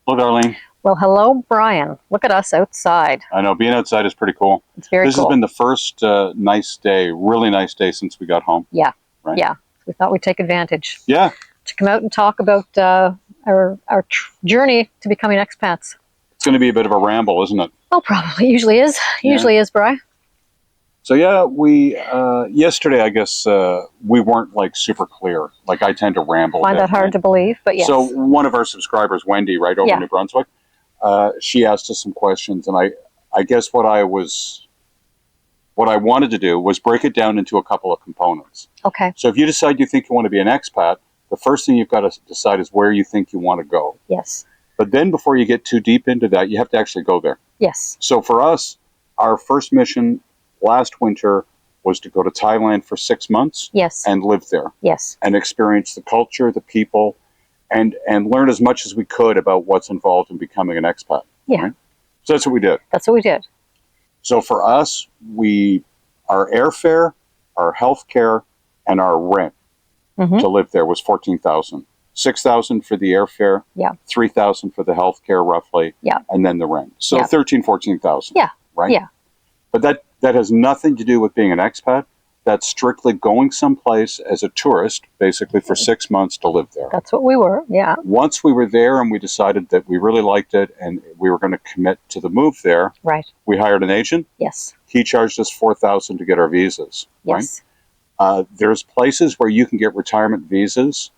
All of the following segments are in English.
Hello, Darlene. Well, hello, Brian. Look at us outside. I know being outside is pretty cool. It's very This cool. has been the first nice day, really nice day since we got home. Yeah, right? yeah. We thought we'd take advantage. Yeah. To come out and talk about our journey to becoming expats. It's going to be a bit of a ramble, isn't it? Oh, probably. Usually is. Yeah. Usually is, Brian. So yeah, we yesterday I guess we weren't like super clear. Like I tend to ramble. Find that hard to believe, but yes. So one of our subscribers, Wendy, right over in New Brunswick, she asked us some questions, and I guess what I wanted to do was break it down into a couple of components. Okay. So if you decide you think you want to be an expat, the first thing you've got to decide is where you think you want to go. Yes. But then before you get too deep into that, you have to actually go there. Yes. So for us, our first mission last winter was to go to Thailand for 6 months. Yes. And live there. Yes. And experience the culture, the people, and learn as much as we could about what's involved in becoming an expat. Yeah. Right? So that's what we did. That's what we did. So for us, our airfare, our health care, and our rent to live there was $14,000. $6,000 for the airfare. Yeah. $3,000 for the health care, roughly. Yeah. And then the rent. So yeah. $13,000, $14,000. Yeah. Right. Yeah. But that has nothing to do with being an expat. That's strictly going someplace as a tourist, basically for 6 months to live there. That's what we were. Yeah. Once we were there and we decided that we really liked it and we were going to commit to the move there. Right. We hired an agent. Yes. He charged us $4,000 to get our visas. Yes. Right? There's places where you can get retirement visas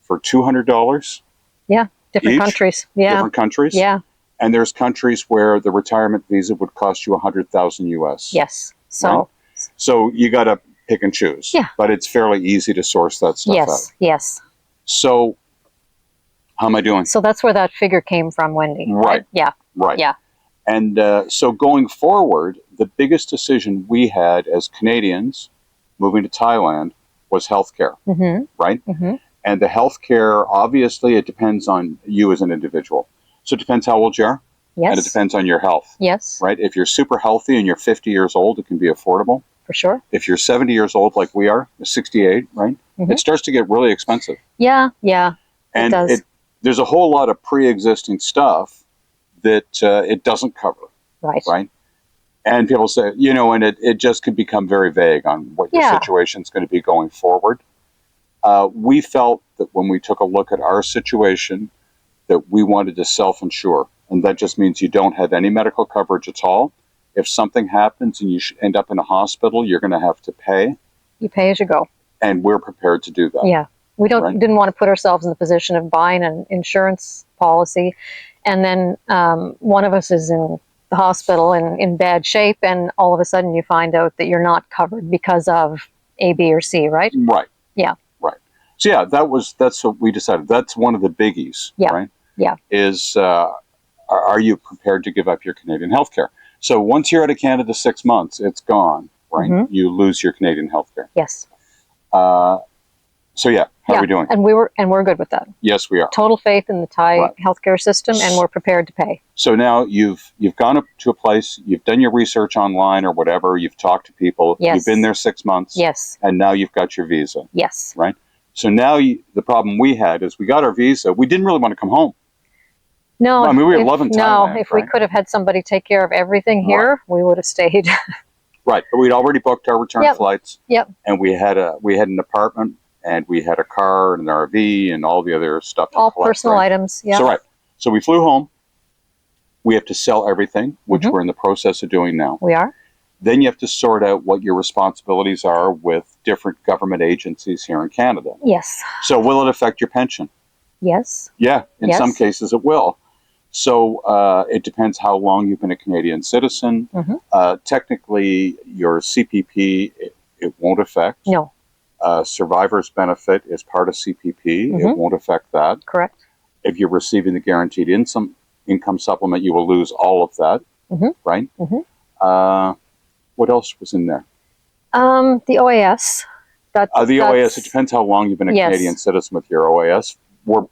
for $200. Yeah. Different each, countries. Yeah. Different countries. Yeah. And there's countries where the retirement visa would cost you $100,000 US. Yes. So. Right? So you got to pick and choose. Yeah. But it's fairly easy to source that stuff out. Yes. So how am I doing? So that's where that figure came from, Wendy. Right. Yeah. Right. Yeah. And so going forward, the biggest decision we had as Canadians moving to Thailand was healthcare. Right? And the healthcare, obviously, it depends on you as an individual. So it depends how old you are. Yes. And it depends on your health. Yes. Right? If you're super healthy and you're 50 years old, it can be affordable. For sure. If you're 70 years old like we are, 68, right? It starts to get really expensive. Yeah, yeah. And it does. There's a whole lot of pre-existing stuff that it doesn't cover. Right. Right? And people say, and it just can become very vague on what your situation is going to be going forward. We felt that when we took a look at our situation, that we wanted to self-insure. And that just means you don't have any medical coverage at all. If something happens and you end up in a hospital, you're going to have to pay. You pay as you go. And we're prepared to do that. Yeah. We didn't want to put ourselves in the position of buying an insurance policy. And then one of us is in the hospital and in bad shape. And all of a sudden you find out that you're not covered because of A, B, or C, right? Right. Yeah. Right. So yeah, that's what we decided. That's one of the biggies. Yeah. Right? Yeah. Is are you prepared to give up your Canadian health care? So once you're out of Canada 6 months, it's gone, right? You lose your Canadian health care. Yes. So yeah, how are we doing? And we're good with that. Yes, we are. Total faith in the Thai healthcare system, and we're prepared to pay. So now you've gone up to a place, you've done your research online or whatever, you've talked to people, you've been there 6 months, and now you've got your visa. Yes. Right? So now the problem we had is we got our visa, we didn't really want to come home. No, I mean, we were loving Thailand. No, if we could have had somebody take care of everything here, we would have stayed. Right, but we'd already booked our return flights. Yep. And we had an apartment, and we had a car and an RV and all the other stuff. All personal items. Yeah. So so we flew home. We have to sell everything, which we're in the process of doing now. We are. Then you have to sort out what your responsibilities are with different government agencies here in Canada. Yes. So will it affect your pension? Yes. Yeah, in some cases it will. So it depends how long you've been a Canadian citizen. Technically, your CPP, it won't affect. No. Survivor's benefit is part of CPP. It won't affect that. Correct. If you're receiving the guaranteed income supplement, you will lose all of that. Right? What else was in there? The OAS. The OAS, it depends how long you've been a Canadian citizen with your OAS.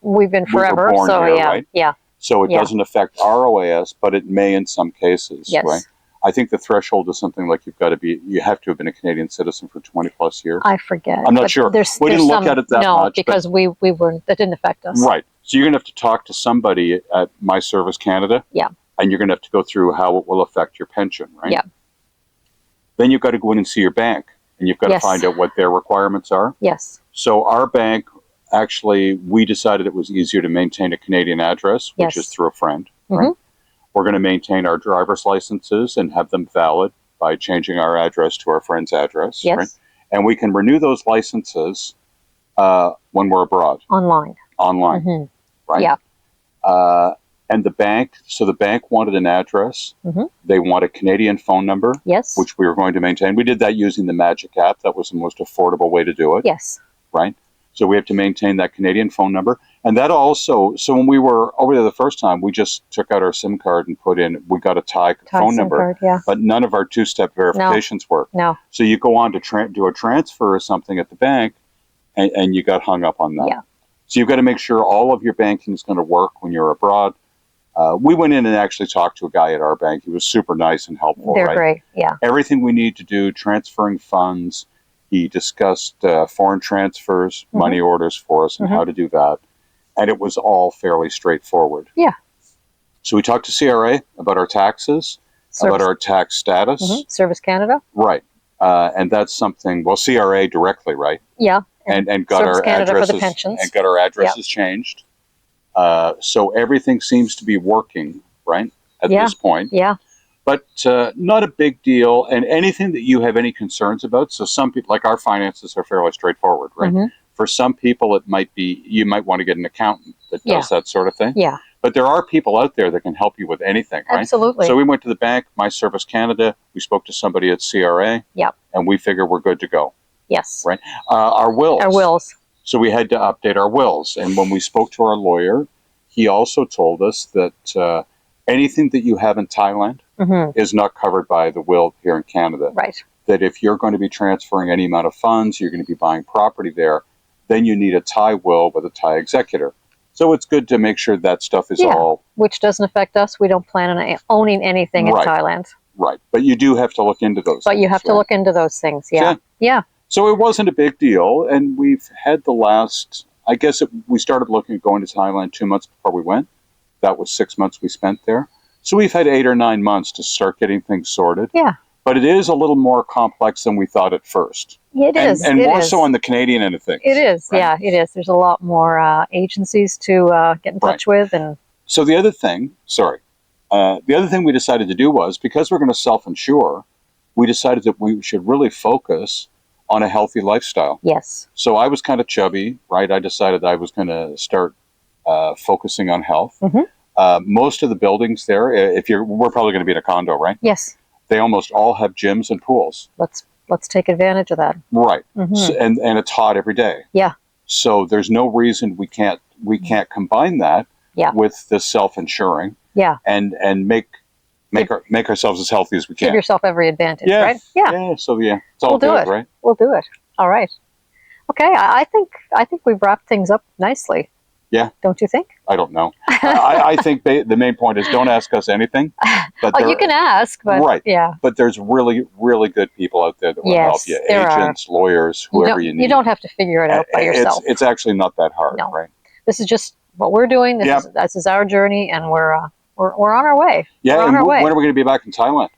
We've been forever, we were born so here, yeah, right? yeah. So it doesn't affect our OAS, but it may in some cases, right? I think the threshold is something like you have to have been a Canadian citizen for 20 plus years. I forget. I'm not sure. We didn't look at it that much. No, because we weren't, that didn't affect us. Right. So you're going to have to talk to somebody at My Service Canada. Yeah. And you're going to have to go through how it will affect your pension, right? Yeah. Then you've got to go in and see your bank, and you've got to Yes. find out what their requirements are. Yes. So our bank, actually, we decided it was easier to maintain a Canadian address, which Yes. is through a friend, Mhm. right? We're going to maintain our driver's licenses and have them valid by changing our address to our friend's address, Yes. right? And we can renew those licenses when we're abroad, Online. online, right? Yeah. And the bank wanted an address. Mhm. They want a Canadian phone number, Yes. which we were going to maintain. We did that using the Magic app. That was the most affordable way to do it, Yes. right? So we have to maintain that Canadian phone number. And that also, so when we were over there the first time, we just took out our SIM card and put in, we got a Thai phone SIM number, card, yeah. but none of our two-step verifications worked. No. So you go on to do a transfer or something at the bank, and you got hung up on that. Yeah. So you've got to make sure all of your banking is going to work when you're abroad. We went in and actually talked to a guy at our bank. He was super nice and helpful. They're right? great. Yeah. Everything we need to do, transferring funds. He discussed foreign transfers, Mhm. money orders for us, and Mhm. how to do that. And it was all fairly straightforward. Yeah. So we talked to CRA about our taxes, about our tax status. Mhm. Service Canada. Right. And that's something, well, CRA directly, right? Yeah. And got Service our Canada for the addresses pensions. and got our addresses changed. So everything seems to be working, right, at Yeah. this point. Yeah. But not a big deal. And anything that you have any concerns about, so some people, like our finances are fairly straightforward, right? Mhm. For some people, it might be, you might want to get an accountant that does that sort of thing. Yeah. But there are people out there that can help you with anything, right? Absolutely. So we went to the bank, My Service Canada, we spoke to somebody at CRA, Yep. and we figure we're good to go. Yes. Right. Our wills. Our wills. So we had to update our wills. And when we spoke to our lawyer, he also told us that anything that you have in Thailand Mhm. is not covered by the will here in Canada. Right. That if you're going to be transferring any amount of funds, you're going to be buying property there, then you need a Thai will with a Thai executor. So it's good to make sure that stuff is all Which doesn't affect us. We don't plan on owning anything Right. in Thailand. right. But you do have to look into those But things, you have to right? look into those things. Yeah. Yeah. Yeah. So it wasn't a big deal. And we've had the last, I guess we started looking at going to Thailand 2 months before we went. That was 6 months we spent there. So we've had 8 or 9 months to start getting things sorted. Yeah. But it is a little more complex than we thought at first. It is. And It more is. so on the Canadian end of things. It is. right? Yeah, it is. There's a lot more agencies to get in touch with. And So the other thing, we decided to do was, because we're going to self-insure, we decided that we should really focus on a healthy lifestyle. yes. So I was kind of chubby, right? I decided I was going to start focusing on health. Mhm. Most of the buildings there, we're probably going to be in a condo, right? Yes. They almost all have gyms and pools. Let's take advantage of that. Right. Mhm. So, and it's hot every day. Yeah. So there's no reason we can't combine that Yeah. with the self-insuring Yeah. and make ourselves as healthy as we Give can. yourself every advantage, Yeah. right? Yeah. It's all We'll do good, it. right? We'll do it. All right. Okay. I think we've wrapped things up nicely. Yeah. Don't you think? I don't know. I think the main point is don't ask us anything. But Oh, you can ask, but Right. yeah. But there's really, really good people out there that will help Yes, you. there are. Agents, lawyers, whoever you need. You don't have to figure it out by yourself. It's actually not that hard, No. right? This is just what we're doing. This is our journey, and we're on our way. Yeah, we're on and our way. when are we going to be back in Thailand?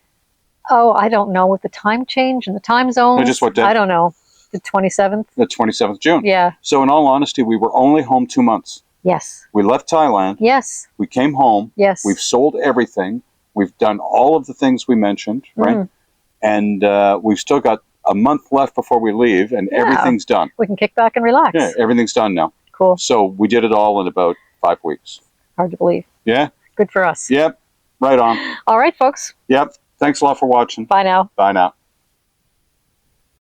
Oh, I don't know, with the time change and the time zones. just what day? I don't know. The 27th. The 27th of June. Yeah. So in all honesty, we were only home 2 months. Yes. We left Thailand. Yes. We came home. Yes. We've sold everything. We've done all of the things we mentioned, right? Mhm. And we've still got a month left before we leave, and Yeah. everything's done. We can kick back and relax. Yeah, everything's done now. Cool. So we did it all in about 5 weeks. Hard to believe. Yeah? Good for us. Yep. Right on. All right, folks. Yep. Thanks a lot for watching. Bye now. Bye now.